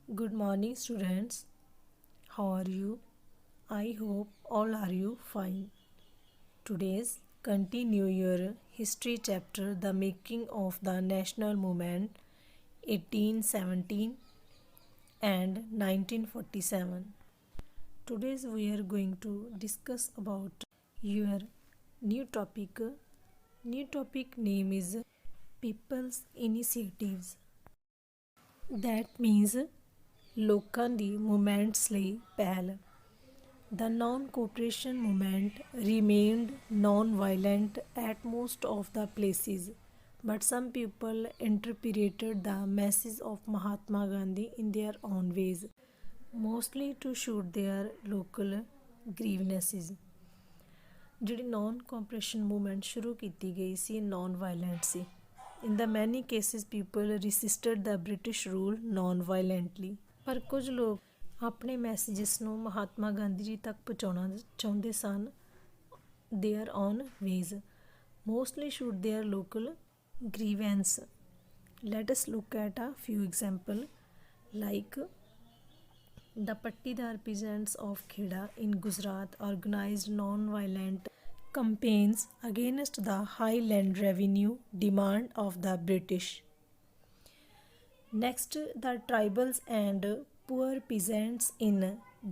Good morning, students. How are you? I hope all are you fine. Today's continue your history chapter, the making of the national movement 1817 and 1947. Today's we are going to discuss about your new topic. New topic name is People's Initiatives. That means ਲੋਕਾਂ ਦੀ movements ਲਈ ਪਹਿਲ. The non-cooperation movement remained non-violent at most of the places, but some people interpreted the message of Mahatma Gandhi in their own ways, mostly to suit their local grievances. ਜਿਹੜੀ non cooperation movement ਸ਼ੁਰੂ ਕੀਤੀ ਗਈ ਸੀ non violent ਸੀ. In the many cases people resisted the British rule non-violently. ਪਰ ਕੁਝ ਲੋਕ ਆਪਣੇ ਮੈਸੇਜਸ ਨੂੰ ਮਹਾਤਮਾ ਗਾਂਧੀ ਜੀ ਤੱਕ ਪਹੁੰਚਾਉਣਾ ਚਾਹੁੰਦੇ ਸਨ their own ways mostly suit their local grievances. Let us look at a few example like the Patidar peasants of Kheda in Gujarat organized non-violent campaigns against the high land revenue demand of the British. Next, the tribals and poor peasants in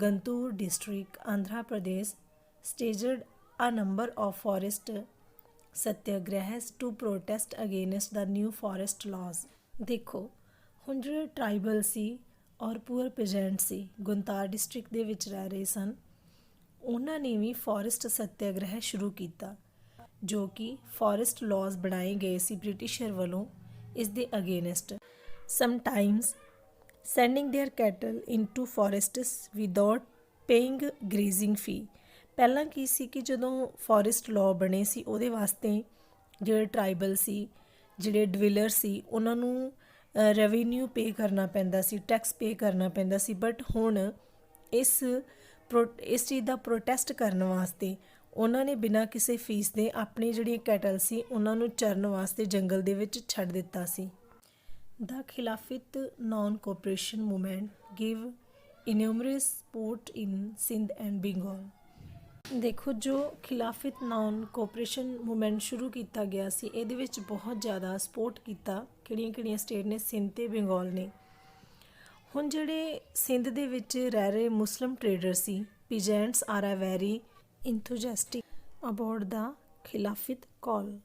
Guntur district, Andhra Pradesh, staged a number of forest satyagrahas to protest against the new forest laws. ਦੇਖੋ ਹੁਣ ਜਿਹੜੇ tribal ਸੀ ਔਰ poor ਪੀਜੈਂਟ ਸੀ ਗੁੰਤਾਰ district ਦੇ ਵਿੱਚ ਰਹਿ ਰਹੇ ਸਨ ਉਹਨਾਂ ਨੇ ਵੀ ਫੋਰੈਸਟ ਸੱਤਿਆਗ੍ਰਹਿ ਸ਼ੁਰੂ ਕੀਤਾ ਜੋ ਕਿ ਫੋਰੈਸਟ ਲਾਜ਼ ਬਣਾਏ ਗਏ ਸੀ ਬ੍ਰਿਟਿਸ਼ਰ ਵੱਲੋਂ ਇਸ ਦੇ against. Sometimes sending their cattle into forests without paying grazing fee. ਪਹਿਲਾਂ ਕੀ ਸੀ ਕਿ ਜਦੋਂ ਫੋਰੈਸਟ ਲਾਅ ਬਣੇ ਸੀ ਉਹਦੇ ਵਾਸਤੇ ਜਿਹੜੇ ਟਰਾਈਬਲ ਸੀ ਜਿਹੜੇ ਡਵਿਲਰ ਸੀ ਉਹਨਾਂ ਨੂੰ ਰੈਵਨਿਊ ਪੇ ਕਰਨਾ ਪੈਂਦਾ ਸੀ ਟੈਕਸ ਪੇ ਕਰਨਾ ਪੈਂਦਾ ਸੀ. ਬਟ ਹੁਣ ਇਸ ਚੀਜ਼ ਦਾ ਪ੍ਰੋਟੈਸਟ ਕਰਨ ਵਾਸਤੇ ਉਹਨਾਂ ਨੇ ਬਿਨਾਂ ਕਿਸੇ ਫੀਸ ਦੇ ਆਪਣੀ ਜਿਹੜੀ ਕੈਟਲ ਸੀ ਉਹਨਾਂ ਨੂੰ ਚਰਨ ਵਾਸਤੇ ਜੰਗਲ ਦੇ ਵਿੱਚ ਛੱਡ ਦਿੱਤਾ ਸੀ. The Khilafat non cooperation movement give innumerous support in Sindh and Bengal. ਦੇਖੋ ਜੋ ਖਿਲਾਫਤ ਨਾਨ ਕੋਪਰੇਸ਼ਨ ਮੂਵਮੈਂਟ ਸ਼ੁਰੂ ਕੀਤਾ ਗਿਆ ਸੀ ਇਹਦੇ ਵਿੱਚ ਬਹੁਤ ਜ਼ਿਆਦਾ ਸਪੋਰਟ ਕੀਤਾ ਕਿਹੜੀਆਂ ਸਟੇਟ ਨੇ ਸਿੰਧ ਅਤੇ ਬੰਗਾਲ ਨੇ. ਹੁਣ ਜਿਹੜੇ ਸਿੰਧ ਦੇ ਵਿੱਚ ਰਹਿ ਰਹੇ ਮੁਸਲਿਮ ਟਰੇਡਰ ਸੀ peasants are a very enthusiastic about the Khilafat call.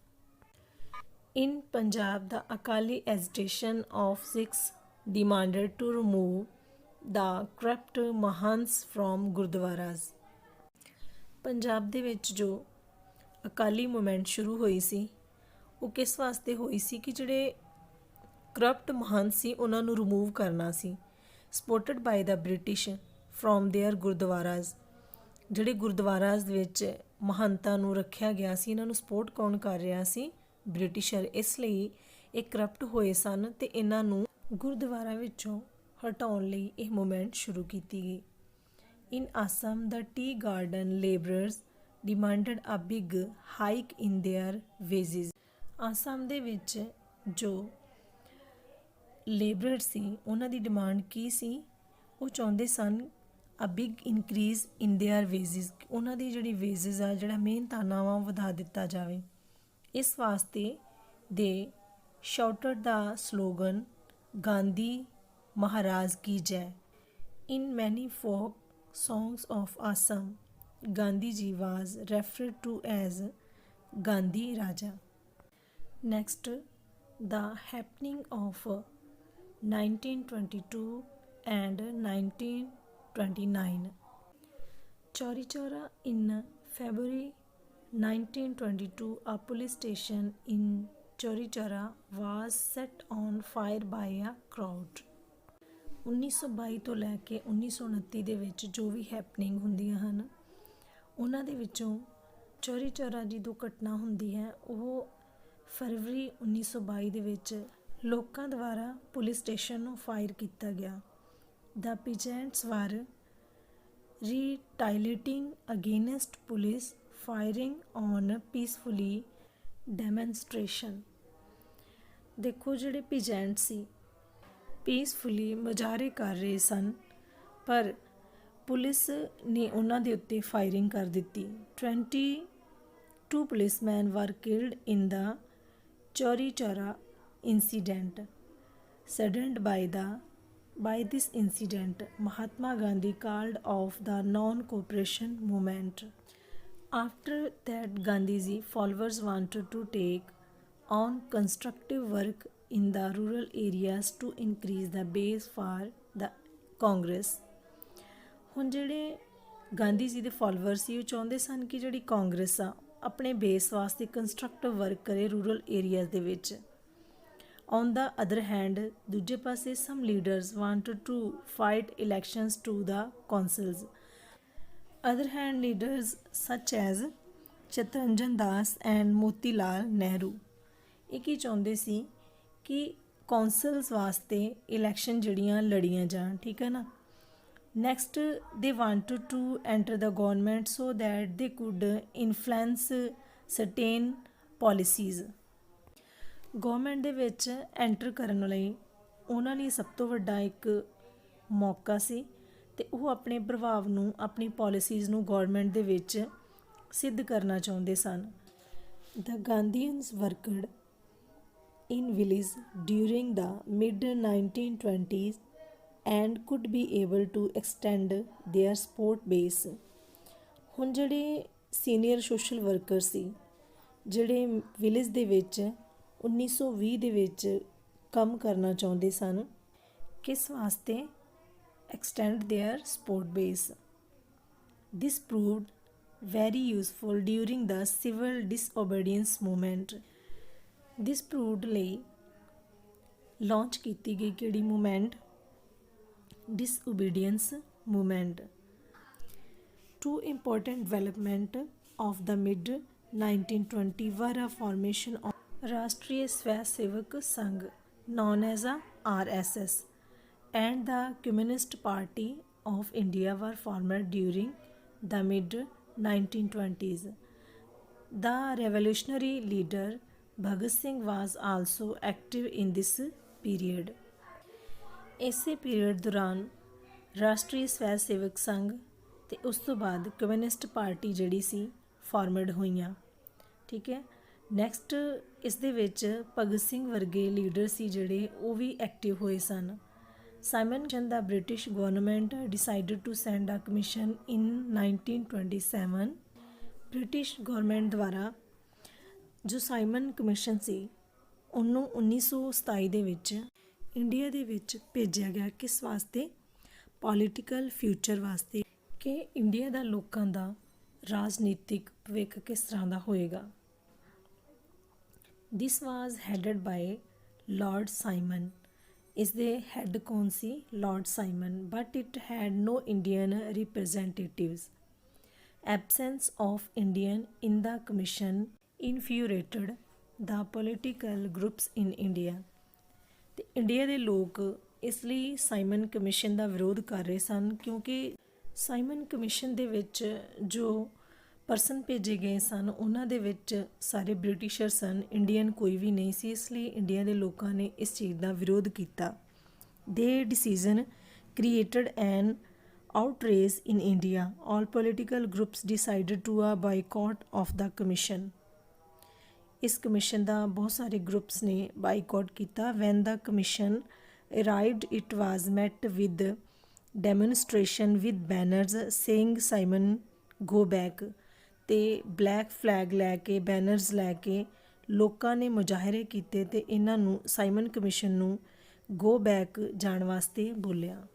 In Punjab the Akali agitation of Sikhs demanded to remove the corrupt mahants from gurdwaras. Punjab ਦੇ ਵਿੱਚ ਜੋ ਅਕਾਲੀ ਮੂਵਮੈਂਟ ਸ਼ੁਰੂ ਹੋਈ ਸੀ ਉਹ ਕਿਸ ਵਾਸਤੇ ਹੋਈ ਸੀ ਕਿ ਜਿਹੜੇ ਕਰਪਟ ਮਹੰਤ ਸੀ ਉਹਨਾਂ ਨੂੰ ਰਿਮੂਵ ਕਰਨਾ ਸੀ. Supported by the British from their gurdwaras. ਜਿਹੜੇ ਗੁਰਦੁਆਰਾਜ਼ ਦੇ ਵਿੱਚ ਮਹੰਤਾਂ ਨੂੰ ਰੱਖਿਆ ਗਿਆ ਸੀ ਇਹਨਾਂ ਨੂੰ ਸਪੋਰਟ ਕੌਣ ਕਰ ਰਿਹਾ ਸੀ ਬ੍ਰਿਟਿਸ਼ਰ. ਇਸ ਲਈ ਇਹ ਕਰਪਟ ਹੋਏ ਸਨ ਅਤੇ ਇਹਨਾਂ ਨੂੰ ਗੁਰਦੁਆਰਾ ਵਿੱਚੋਂ ਹਟਾਉਣ ਲਈ ਇਹ ਮੂਵਮੈਂਟ ਸ਼ੁਰੂ ਕੀਤੀ ਗਈ. In Assam, the tea garden labourers demanded a big hike in their wages. Assam ਦੇ ਵਿੱਚ ਜੋ ਲੇਬਰਰ ਸੀ ਉਹਨਾਂ ਦੀ ਡਿਮਾਂਡ ਕੀ ਸੀ ਉਹ ਚਾਹੁੰਦੇ ਸਨ a big increase in their wages. ਉਹਨਾਂ ਦੀ ਜਿਹੜੀ ਵੇਜਿਸ ਆ ਜਿਹੜਾ ਮਿਹਨਤਾਨਾ ਵਾ ਉਹ ਵਧਾ ਦਿੱਤਾ ਜਾਵੇ. ਇਸ ਵਾਸਤੇ ਦੇ ਸ਼ਾਊਟਡ ਦਾ ਸਲੋਗਨ ਗਾਂਧੀ ਮਹਾਰਾਜ ਕੀ ਜੈ. ਇਨ ਮੈਨੀ folk songs of Assam, Gandhi ji was referred to as Gandhi Raja. Next, the happening of 1922 and 1929. Chauri Chaura in February 1922, a police station in Chauri Chaura was set on fire by a crowd. 1922 ਤੋਂ ਲੈ ਕੇ 1929 ਦੇ ਵਿੱਚ ਜੋ ਵੀ happening ਹੁੰਦੀਆਂ ਹਨ ਉਹਨਾਂ ਦੇ ਵਿੱਚੋਂ ਚੌਰੀ ਚੌਰਾ ਦੀ ਜੋ ਘਟਨਾ ਹੁੰਦੀ ਹੈ ਉਹ ਫਰਵਰੀ 1922 ਦੇ ਵਿੱਚ ਲੋਕਾਂ ਦੁਆਰਾ ਪੁਲਿਸ ਸਟੇਸ਼ਨ ਨੂੰ ਫਾਇਰ ਕੀਤਾ ਗਿਆ. The peasants war retaliating against police firing on peacefully ਮੁਜ਼ਾਹਰੇ ਕਰ ਰਹੇ ਸਨ, ਪਰ ਪੁਲਿਸ ਨੇ ਉਹਨਾਂ ਦੇ ਉੱਤੇ ਫਾਇਰਿੰਗ ਕਰ ਦਿੱਤੀ। 22 ਪੁਲਿਸਮੈਨ ਵਰ killed in the Chauri Chaura incident. Saddened by this incident, Mahatma Gandhi called off the non-cooperation movement. After that, Gandhiji followers wanted to take on constructive work in the rural areas to increase the base for the Congress. ਹੁਣ ਜਿਹੜੇ ਗਾਂਧੀ ਜੀ ਦੇ follower ਸੀ ਉਹ ਚਾਹੁੰਦੇ ਸਨ ਕਿ ਜਿਹੜੀ ਕਾਂਗਰਸ ਆ ਆਪਣੇ base ਵਾਸਤੇ ਕੰਸਟਰਕਟਿਵ ਵਰਕ ਕਰੇ ਰੂਰਲ ਏਰੀਆਜ਼ ਦੇ ਵਿੱਚ। ਔਨ ਦਾ ਅਦਰ ਹੈਂਡ ਦੂਜੇ ਪਾਸੇ some leaders wanted to fight elections to the councils. Other hand leaders such as Chittaranjan Das and Motilal Nehru ਇਹ ਕੀ ਚਾਹੁੰਦੇ ਸੀ ਕਿ ਕੌਂਸਲਸ ਵਾਸਤੇ ਇਲੈਕਸ਼ਨ ਜਿਹੜੀਆਂ ਲੜੀਆਂ ਜਾਣ, ਠੀਕ ਹੈ ਨਾ। Next, they wanted to enter the government so that they could influence certain policies. Government ਦੇ ਵਿੱਚ ਐਂਟਰ ਕਰਨ ਲਈ ਉਹਨਾਂ ਲਈ ਸਭ ਤੋਂ ਵੱਡਾ ਇੱਕ ਮੌਕਾ ਸੀ ਅਤੇ ਉਹ ਆਪਣੇ ਪ੍ਰਭਾਵ ਨੂੰ, ਆਪਣੀ ਪੋਲਿਸੀਜ਼ ਨੂੰ ਗੌਰਮੈਂਟ ਦੇ ਵਿੱਚ ਸਿੱਧ ਕਰਨਾ ਚਾਹੁੰਦੇ ਸਨ। The Gandhians worked in village during the mid-1920s and could be able to extend their support base. ਹੁਣ ਜਿਹੜੇ ਸੀਨੀਅਰ ਸੋਸ਼ਲ ਵਰਕਰ ਸੀ ਜਿਹੜੇ ਵਿਲੇਜ ਦੇ ਵਿੱਚ 1920 ਦੇ ਵਿੱਚ ਕੰਮ ਕਰਨਾ ਚਾਹੁੰਦੇ ਸਨ, ਕਿਸ ਵਾਸਤੇ? extend their support base. This proved very useful during the civil disobedience movement. This proved ਲਈ ਲਾਂਚ ਕੀਤੀ ਗਈ ਕਿਹੜੀ movement? disobedience movement. Two important development of the mid-1920 were a formation of Rashtriya Swayamsevak Sangh known as a RSS and the Communist Party of India were formed during the mid-1920s. The revolutionary leader Bhagat Singh was also active in this period. ਇਸੇ period ਦੌਰਾਨ ਰਾਸ਼ਟਰੀ ਸਵੈ ਸੇਵਕ ਸੰਘ ਅਤੇ ਉਸ ਤੋਂ ਬਾਅਦ communist party ਜਿਹੜੀ ਸੀ ਫਾਰਮਡ ਹੋਈਆਂ, ਠੀਕ ਹੈ। ਨੈਕਸਟ ਇਸ ਦੇ ਵਿੱਚ ਭਗਤ ਸਿੰਘ ਵਰਗੇ ਲੀਡਰ ਸੀ ਜਿਹੜੇ ਉਹ ਵੀ ਐਕਟਿਵ ਹੋਏ ਸਨ। Simon the British government decided to send a commission in 1927। British government ਦੁਆਰਾ ਜੋ ਸਾਈਮਨ ਕਮਿਸ਼ਨ ਸੀ ਉਹਨੂੰ 1927 ਦੇ ਵਿੱਚ ਇੰਡੀਆ ਦੇ ਵਿੱਚ ਭੇਜਿਆ ਗਿਆ। ਕਿਸ ਵਾਸਤੇ? ਪੋਲੀਟੀਕਲ ਫਿਊਚਰ ਵਾਸਤੇ, ਕਿ ਇੰਡੀਆ ਦਾ ਲੋਕਾਂ ਦਾ ਰਾਜਨੀਤਿਕ ਭਵਿੱਖ ਕਿਸ ਤਰ੍ਹਾਂ ਦਾ ਹੋਏਗਾ। This was headed by Lord Simon. ਇਸ ਦੇ ਹੈੱਡ ਕੌਣ ਸੀ? Lord Simon. But it had no Indian representatives. Absence of Indian in the commission infuriated the political groups in India. ਅਤੇ ਇੰਡੀਆ ਦੇ ਲੋਕ ਇਸ ਲਈ ਸਾਈਮਨ ਕਮਿਸ਼ਨ ਦਾ ਵਿਰੋਧ ਕਰ ਰਹੇ ਸਨ, ਕਿਉਂਕਿ ਸਾਈਮਨ ਕਮਿਸ਼ਨ ਦੇ ਵਿੱਚ ਜੋ ਪਰਸਨ ਭੇਜੇ ਗਏ ਸਨ ਉਹਨਾਂ ਦੇ ਵਿੱਚ ਸਾਰੇ ਬ੍ਰਿਟਿਸ਼ਰ ਸਨ, ਇੰਡੀਅਨ ਕੋਈ ਵੀ ਨਹੀਂ ਸੀ। ਇਸ ਲਈ ਇੰਡੀਆ ਦੇ ਲੋਕਾਂ ਨੇ ਇਸ ਚੀਜ਼ ਦਾ ਵਿਰੋਧ ਕੀਤਾ। ਦੇ decision created N outrage in India. All political groups decided to a boycott of the commission. ਇਸ ਕਮਿਸ਼ਨ ਦਾ ਬਹੁਤ ਸਾਰੇ ਗਰੁੱਪਸ ਨੇ ਬਾਈਕਾਟ ਕੀਤਾ। When the commission arrived it was met with demonstration with banners saying Simon go back. ਅਤੇ black flag ਲੈ ਕੇ, banners ਲੈ ਕੇ ਲੋਕਾਂ ਨੇ ਮੁਜ਼ਾਹਰੇ ਕੀਤੇ ਅਤੇ ਇਹਨਾਂ ਨੂੰ ਸਾਈਮਨ ਕਮਿਸ਼ਨ ਨੂੰ ਗੋ ਬੈਕ ਜਾਣ ਵਾਸਤੇ ਬੋਲਿਆ।